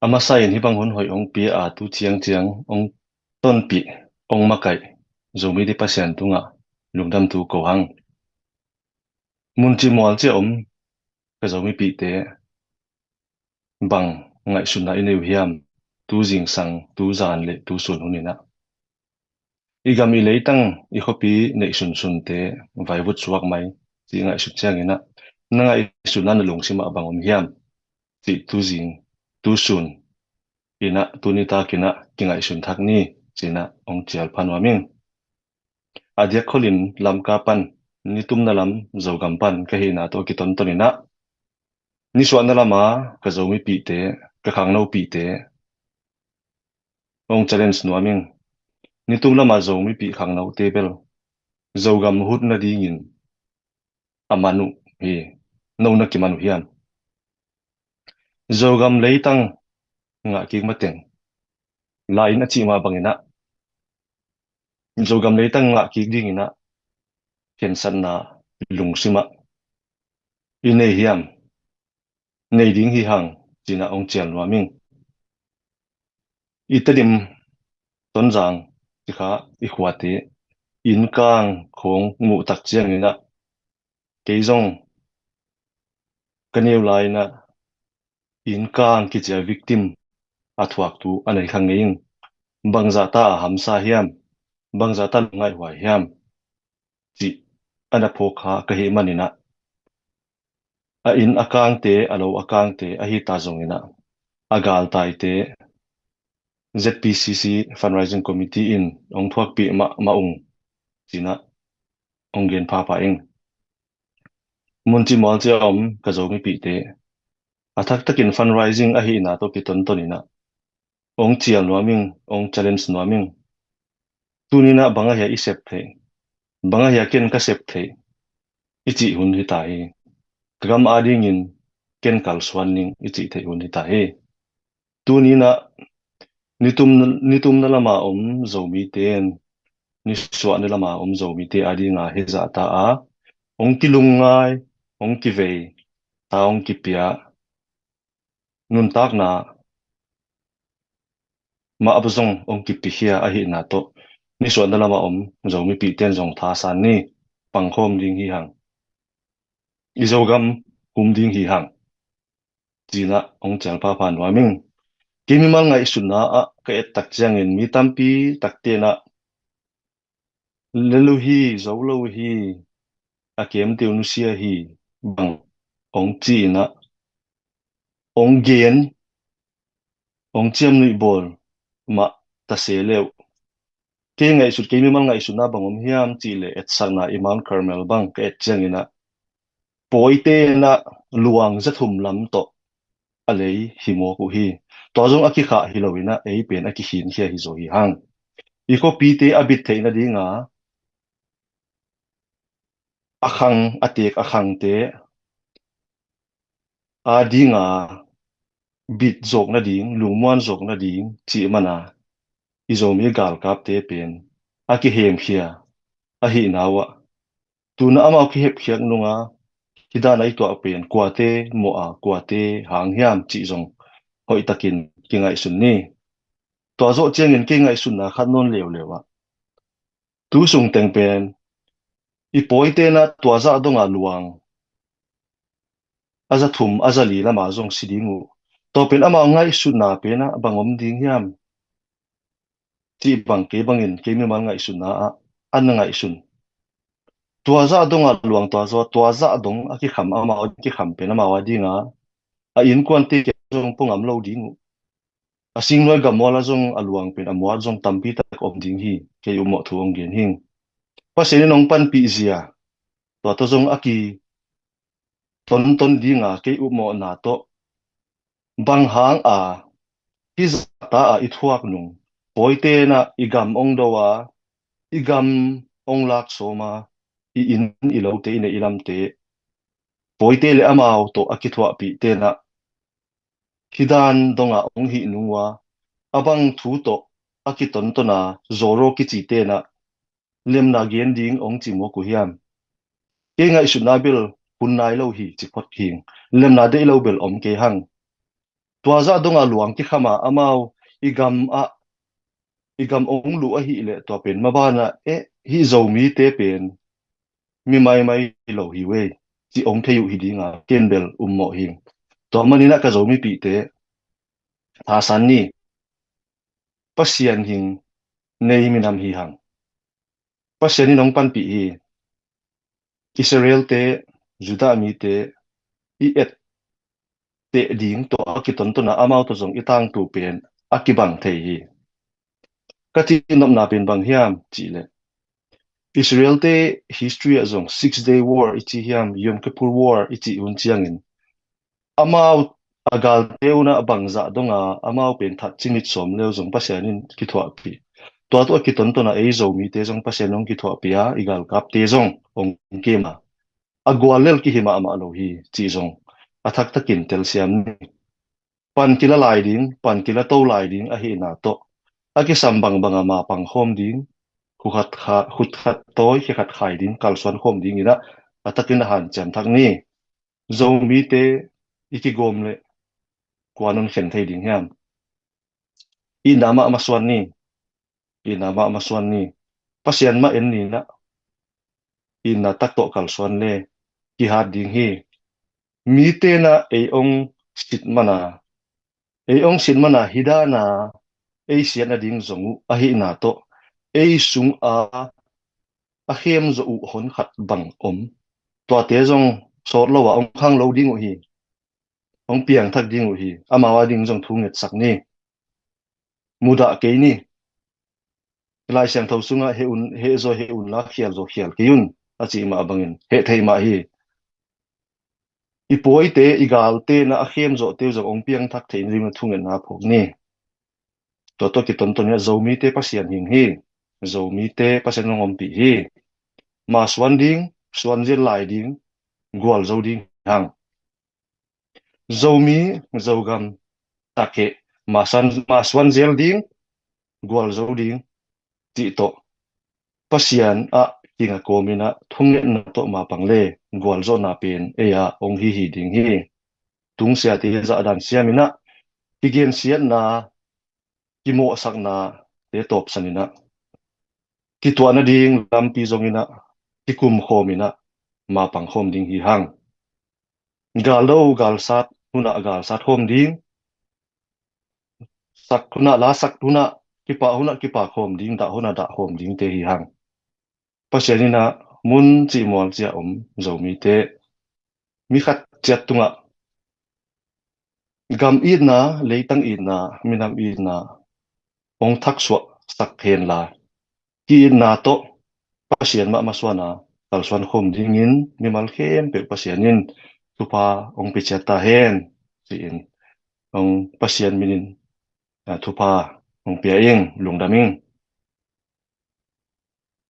ama sain hi bang hun hoi ong pi a tu chiang chiang ong ton pi ong makai zomi di pasien tunga lungdam tu ko hang mun chi mual che om ka zomi pi te bang ngai sunna ineu hiam tu jing sang tu zan le tu sun hunina igam i leitang I khopi nei sun sun te vai vut suak mai chi ngai su chiang ina na ngai sunna na lung sima bang om hiam chi tu jing tu sun ina tunita kina kingai sun thak ni china ong chial phanwa ming adia kholin lam ka pan ni tum na lam zo gam pan ka hi na to ki ton ton ina ni swa na lama ka zo mi pi te ka khang no pi te ong challenge no aming ni tum lama zo mi pi khang no te bel zo gam hut na ding in amanu hi no na ki manu hiam zo gam leitang nga ki mateng lain a chi ma bangina zo gam leitang nga ki ding ina ken san na lungsima ine hiam nei ding hi hang china ong chial no aming itadim ton jang ti kha I khwate in kang khong ngu tak chiang ina keizong kaneu lai na in kang ki cha victim athuak tu anei khang ngeing bangza ta hamsa hiam bangza ta ngai hwai hiam chi ana phokha ka he manina a in akang te alo akang te a hi ta zong ina agal tai te ZPCC fundraising committee in ong thuak pi ma ung china ong gen pha eng mun chi mol che om ka zo mi pi te athak takin fundraising a hi na to ki ton tonina ong chial nuaming ong challenge nuaming tunina banga ya isep the banga ya ken ka sep the ichi hun hi ta hi kagam ading in ken kal swanning ichi the hun hi ta hi tunina nitum nitum na lama zomi ten ni swa na lama zomi te adinga he za ta a ong kilungai ong ki vei ta ong ki pia nun tak na ma abzong ong ki pi hia a hi na to ni swa na lama zomi pi ten zong tha san ni pangkhom ding hi hang izogam hum ding hi hang china ong chal pa phan wa ming kimi mal ngai sunna a ka et tak chiang in mi tampi takte na lelu hi zolo hi a kem teu nu sia hi bang ong chi na ong gen ong chiam nui bol ma ta se leu ke ngai sut kimi mal ngai sunna bang om hiam chi le et sang na imam karmel bang ka et chiang ina poite na luang zathum lam to alei himo ku hi to jong aki kha hilowina ei pen aki hin hia hi zo hi hang iko pi te abit theina dinga akhang atek akhang te a dinga bit zok na ding lungmuan zok na ding chi mana izomi gal kap te pen aki hem khia a hi nawa tuna ama ki hep khiak nunga hidana I to pen kwate mo a kwate hang hiam chi zong hoi takin kingai sunni to zo chengin kingai sunna khanon lew lewa tu sung teng pen ipoite na twaza donga luang aza thum aza li lama zong sidingu to pen ama ngai sunna pena bangom ding hiam ti bang ke bangin ke mi mal ngai sunna a an ngai sun twaza donga luang twaza dong aki kham ama ki kham pena ma wadinga a in kwan te ke zong pungam lo dingu a sing noi gamola zong aluang pen amwa zong tampi tak om ding hi ke umo thuong gen hing paseni nong pan pi zia to zong aki ton ton dinga ke umo na to bang hang a ta a ithuak nung poite na igam ong dowa igam ong lak soma I in ilo te ine ilam te poite le amao to akithwa pi te na hidan donga ong hi nuwa abang thu to akiton to na zoro ki chi te na lem na gen ding ong chi mo ku hiam ke ngai su na bil hun nai lo hi chi phot king lem na de lo bel om ke hang tua za donga luang ki khama amao igam a igam ong lu a hi le to pen ma bana e hi zo mi te pen mi mai mai lo hi we chi ong theu hi dinga ken bel mo hing to manina ka zo mi pi te tha san ni pasian hing nei mi nam hi hang pasian ni nong pan pi hi Israel te Juda mi te i et te ding to akiton to na amao to zong itang tu pen akibang thei hi kati nom na pen bang hiam chi le Israel te history a zong Six-Day War ichi hiam Yom Kippur War ichi un chiang in amao agal teuna bangza donga amao pen that chimit som leo zong pasianin ki thwa pi to akiton to na ei zo mi te zong pasianong ki thwa pia igal kap te zong ong kema agwalel ki hima ama lo hi chi zong athak takin tel siam ni pan kila lai ding pan kila to lai ding a hi na to aki sambang banga ma pang khom ding khut khat toy khi khat khai ding kal swan khom ding ina atakin han chan thak ni zo mi te iki gom le kwanun khen thei ding hiam I nama ama swan ni I nama ama swan ni pasian ma en ni na I na tak to kal swan le ki hat ding hi mi te na ei ong sit mana ei ong sin mana hidana ei sian ading zongu a hi na to ei sung a khem zo u hon khat bang om to te zong sor lo wa ong khang lo ding u hi ong piang thak ding u hi ama wa ding zong thu nget sak ni muda ke ni lai siang tho sunga he un la khial zo khial ke yun a chi ma bangin he thei ma hi ipoi te igal te na a khem zo te zo ong piang thak thein rim thu nget na phok ni to ki ton ton ya zo mi te pasian hing hi zo mi te pasian ngom pi hi ma swan ding swan je lai ding gwal zo ding hang zo mi zo gam take ma swan zel ding gwal zo ding ti to pasian a kinga komina thunget na to ma pangle gwal zo na pen e ya ong hi ding hi tung sia ti za dan sia mina kigen sian na kimo sak na te top sanina ki to na ding lampi zongina ki kum khomina ma pang khom ding hi hang galo gal sat huna gal sat khom ding sak huna la sak huna ki pa khom ding da khom ding te hi hang pasianina mun chi mol chia zo mi te mi khat chat tunga gam i na leitang i na minam i na ong thak swa sak hen la ki na to pasian ma maswana kal swan khom ding in mi mal khem pe pasianin tupa ong pe chata hen si in ong pasian minin thupa ong pia ing lungdaming